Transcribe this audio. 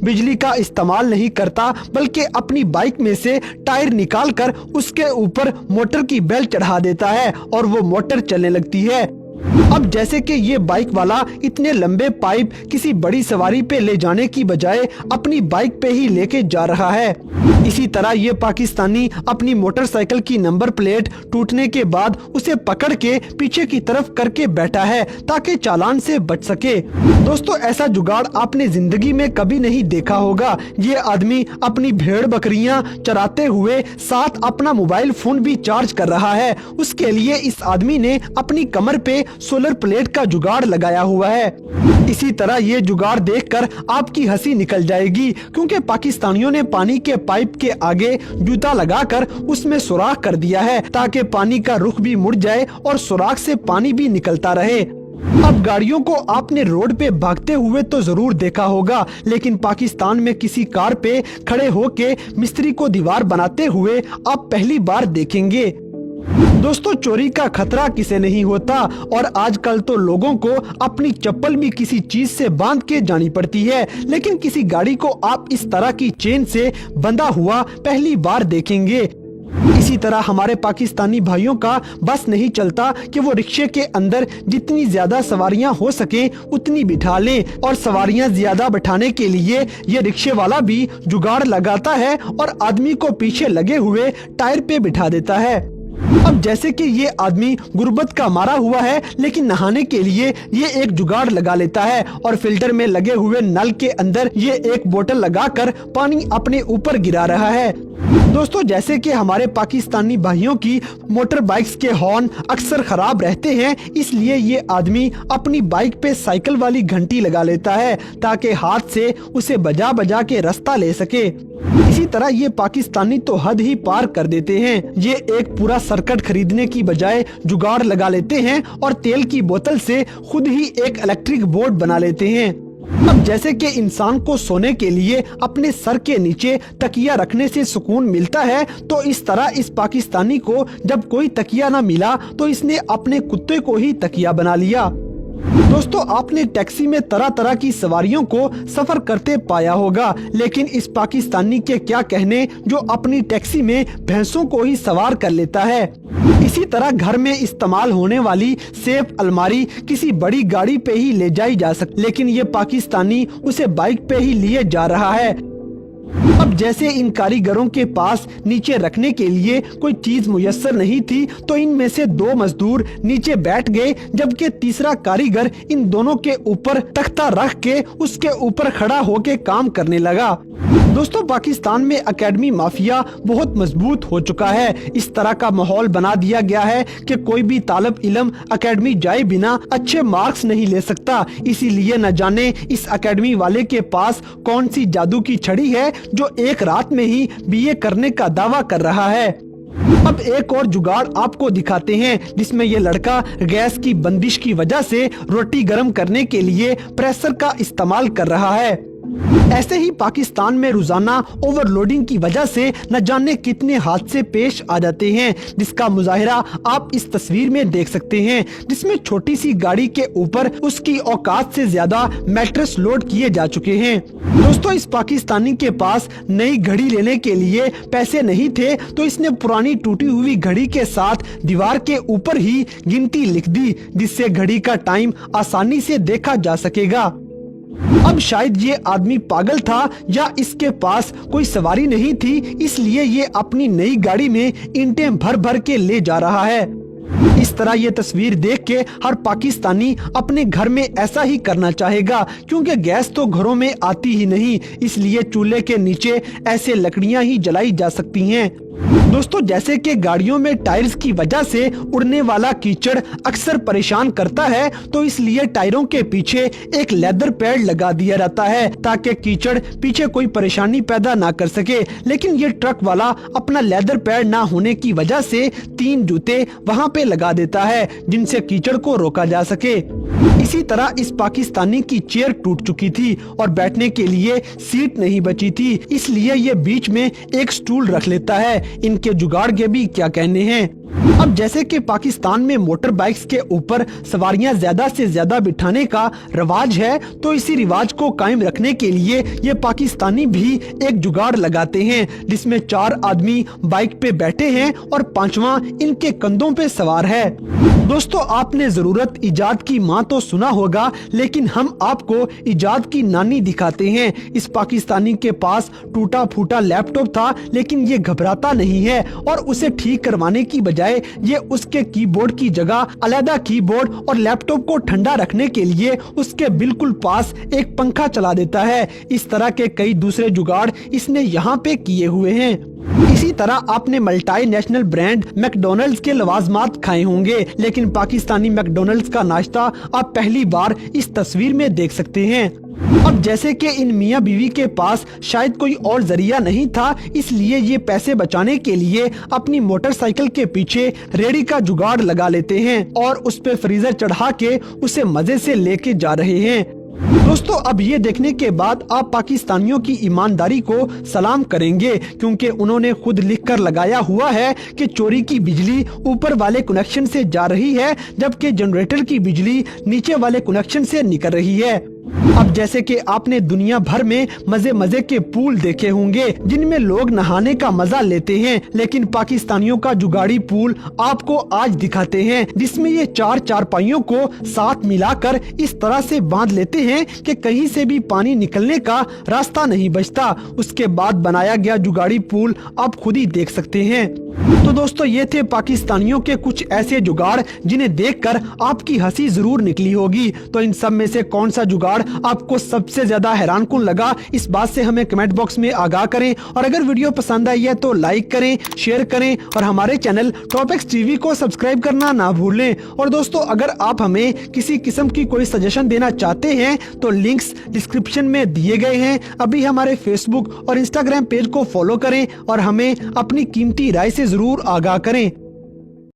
बिजली का इस्तेमाल नहीं करता, बल्कि अपनी बाइक में से टायर निकालकर उसके ऊपर मोटर की बेल्ट चढ़ा देता है और वो मोटर चलने लगती है। अब जैसे कि ये बाइक वाला इतने लंबे पाइप किसी बड़ी सवारी पे ले जाने की बजाय अपनी बाइक पे ही लेके जा रहा है। इसी तरह ये पाकिस्तानी अपनी मोटरसाइकिल की नंबर प्लेट टूटने के बाद उसे पकड़ के पीछे की तरफ करके बैठा है ताकि चालान से बच सके। दोस्तों, ऐसा जुगाड़ आपने जिंदगी में कभी नहीं देखा होगा। ये आदमी अपनी भेड़ बकरियां चराते हुए साथ अपना मोबाइल फोन भी चार्ज कर रहा है। उसके लिए इस आदमी ने अपनी कमर पे सोलर प्लेट का जुगाड़ लगाया हुआ है। इसी तरह ये जुगाड़ देखकर आपकी हंसी निकल जाएगी, क्योंकि पाकिस्तानियों ने पानी के पाइप के आगे जूता लगाकर उसमें सुराख कर दिया है ताकि पानी का रुख भी मुड़ जाए और सुराख से पानी भी निकलता रहे। अब गाड़ियों को आपने रोड पे भागते हुए तो जरूर देखा होगा, लेकिन पाकिस्तान में किसी कार पे खड़े होके मिस्त्री को दीवार बनाते हुए आप पहली बार देखेंगे। दोस्तों, चोरी का खतरा किसे नहीं होता, और आजकल तो लोगों को अपनी चप्पल भी किसी चीज से बांध के जानी पड़ती है, लेकिन किसी गाड़ी को आप इस तरह की चेन से बंधा हुआ पहली बार देखेंगे। इसी तरह हमारे पाकिस्तानी भाइयों का बस नहीं चलता कि वो रिक्शे के अंदर जितनी ज्यादा सवारियां हो सके उतनी बिठा लें, और सवारियां ज्यादा बिठाने के लिए ये रिक्शे वाला भी जुगाड़ लगाता है और आदमी को पीछे लगे हुए टायर पे बिठा देता है। अब जैसे कि ये आदमी गुर्बत का मारा हुआ है, लेकिन नहाने के लिए ये एक जुगाड़ लगा लेता है और फिल्टर में लगे हुए नल के अंदर ये एक बोतल लगाकर पानी अपने ऊपर गिरा रहा है। दोस्तों, जैसे कि हमारे पाकिस्तानी भाइयों की मोटर बाइक्स के हॉर्न अक्सर खराब रहते हैं, इसलिए ये आदमी अपनी बाइक पे साइकिल वाली घंटी लगा लेता है ताकि हाथ से उसे बजा बजा के रास्ता ले सके। इसी तरह ये पाकिस्तानी तो हद ही पार कर देते हैं। ये एक पूरा सर्किट खरीदने की बजाय जुगाड़ लगा लेते हैं और तेल की बोतल से खुद ही एक इलेक्ट्रिक बोर्ड बना लेते हैं। अब जैसे कि इंसान को सोने के लिए अपने सर के नीचे तकिया रखने से सुकून मिलता है, तो इस तरह इस पाकिस्तानी को जब कोई तकिया न मिला तो इसने अपने कुत्ते को ही तकिया बना लिया। दोस्तों, आपने टैक्सी में तरह तरह की सवारियों को सफर करते पाया होगा, लेकिन इस पाकिस्तानी के क्या कहने जो अपनी टैक्सी में भैंसों को ही सवार कर लेता है। इसी तरह घर में इस्तेमाल होने वाली सेफ अलमारी किसी बड़ी गाड़ी पे ही ले जाई जा सकती, लेकिन ये पाकिस्तानी उसे बाइक पे ही लिए जा रहा है। अब जैसे इन कारीगरों के पास नीचे रखने के लिए कोई चीज मुयस्सर नहीं थी, तो इनमें से दो मजदूर नीचे बैठ गए, जबकि तीसरा कारीगर इन दोनों के ऊपर तख्ता रख के उसके ऊपर खड़ा होके काम करने लगा। दोस्तों, पाकिस्तान में एकेडमी माफिया बहुत मजबूत हो चुका है। इस तरह का माहौल बना दिया गया है कि कोई भी तालिब इल्म एकेडमी जाए बिना अच्छे मार्क्स नहीं ले सकता। इसीलिए न जाने इस एकेडमी वाले के पास कौन सी जादू की छड़ी है जो एक रात में ही बीए करने का दावा कर रहा है। अब एक और जुगाड़ आपको दिखाते हैं, जिसमें ये लड़का गैस की बंदिश की वजह से रोटी गर्म करने के लिए प्रेशर का इस्तेमाल कर रहा है। ऐसे ही पाकिस्तान में रोजाना ओवरलोडिंग की वजह से न जाने कितने हादसे पेश आ जाते हैं, जिसका मुजाहिरा आप इस तस्वीर में देख सकते हैं, जिसमें छोटी सी गाड़ी के ऊपर उसकी औकात से ज्यादा मैट्रेस लोड किए जा चुके हैं। दोस्तों, इस पाकिस्तानी के पास नई घड़ी लेने के लिए पैसे नहीं थे, तो इसने पुरानी टूटी हुई घड़ी के साथ दीवार के ऊपर ही गिनती लिख दी, जिससे घड़ी का टाइम आसानी से देखा जा सकेगा। अब शायद ये आदमी पागल था या इसके पास कोई सवारी नहीं थी, इसलिए ये अपनी नई गाड़ी में ईंटें भर भर के ले जा रहा है। इस तरह ये तस्वीर देख के हर पाकिस्तानी अपने घर में ऐसा ही करना चाहेगा, क्योंकि गैस तो घरों में आती ही नहीं, इसलिए चूल्हे के नीचे ऐसे लकड़ियां ही जलाई जा सकती हैं। दोस्तों, जैसे कि गाड़ियों में टायर्स की वजह से उड़ने वाला कीचड़ अक्सर परेशान करता है, तो इसलिए टायरों के पीछे एक लेदर पैड लगा दिया जाता है ताकि कीचड़ पीछे कोई परेशानी पैदा ना कर सके। लेकिन ये ट्रक वाला अपना लेदर पैड ना होने की वजह से 3 जूते वहां पे लगा देता है, जिनसे कीचड़ को रोका जा सके। इसी तरह इस पाकिस्तानी की चेयर टूट चुकी थी और बैठने के लिए सीट नहीं बची थी, इसलिए ये बीच में एक स्टूल रख लेता है। इनके जुगाड़ के भी क्या कहने हैं। अब जैसे कि पाकिस्तान में मोटर बाइक्स के ऊपर सवारियां ज्यादा से ज्यादा बिठाने का रवाज है, तो इसी रिवाज को कायम रखने के लिए ये पाकिस्तानी भी एक जुगाड़ लगाते हैं, जिसमें 4 आदमी बाइक पे बैठे हैं और 5वां इनके कंधों पे सवार है। दोस्तों, आपने जरूरत इजाद की माँ तो सुना होगा, लेकिन हम आपको इजाद की नानी दिखाते हैं। इस पाकिस्तानी के पास टूटा फूटा लैपटॉप था, लेकिन ये घबराता नहीं है और उसे ठीक करवाने की बजाय ये उसके कीबोर्ड की जगह अलग कीबोर्ड और लैपटॉप को ठंडा रखने के लिए उसके बिल्कुल पास एक पंखा चला देता है। इस तरह के कई दूसरे जुगाड़ इसने यहाँ पे किए हुए हैं। इसी तरह आपने मल्टी नेशनल ब्रांड मैकडॉनल्ड्स के लवाजमात खाए होंगे, लेकिन पाकिस्तानी मैकडॉनल्ड्स का नाश्ता आप पहली बार इस तस्वीर में देख सकते हैं। अब जैसे कि इन मियां बीवी के पास शायद कोई और जरिया नहीं था, इसलिए ये पैसे बचाने के लिए अपनी मोटरसाइकिल के पीछे रेडी का जुगाड़ लगा लेते हैं और उस पे फ्रीजर चढ़ा के उसे मजे से लेके जा रहे हैं। दोस्तों, अब ये देखने के बाद आप पाकिस्तानियों की ईमानदारी को सलाम करेंगे, क्योंकि उन्होंने खुद लिखकर लगाया हुआ है कि चोरी की बिजली ऊपर वाले कनेक्शन से जा रही है, जबकि जनरेटर की बिजली नीचे वाले कनेक्शन से निकल रही है। अब जैसे कि आपने दुनिया भर में मजे मजे के पूल देखे होंगे जिनमें लोग नहाने का मजा लेते हैं, लेकिन पाकिस्तानियों का जुगाड़ी पूल आपको आज दिखाते हैं, जिसमें ये 4 चारपाइयों को साथ मिलाकर इस तरह से बांध लेते हैं कि कहीं से भी पानी निकलने का रास्ता नहीं बचता। उसके बाद बनाया गया जुगाड़ी पूल आप खुद ही देख सकते हैं। तो दोस्तों, ये थे पाकिस्तानियों के कुछ ऐसे जुगाड़ जिन्हें देखकर आपकी हंसी जरूर निकली होगी। तो इन सब में से कौन सा जुगाड़ आपको सबसे ज्यादा हैरानकुन लगा, इस बात से हमें कमेंट बॉक्स में आगाह करें। और अगर वीडियो पसंद आई है तो लाइक करें, शेयर करें और हमारे चैनल टॉपिक्स टीवी को सब्सक्राइब करना ना भूलें। और दोस्तों, अगर आप हमें किसी किस्म की कोई सजेशन देना चाहते हैं तो लिंक्स डिस्क्रिप्शन में दिए गए हैं। अभी हमारे फेसबुक और इंस्टाग्राम पेज को फॉलो करें और हमें अपनी कीमती राय से जरूर आगाह करें।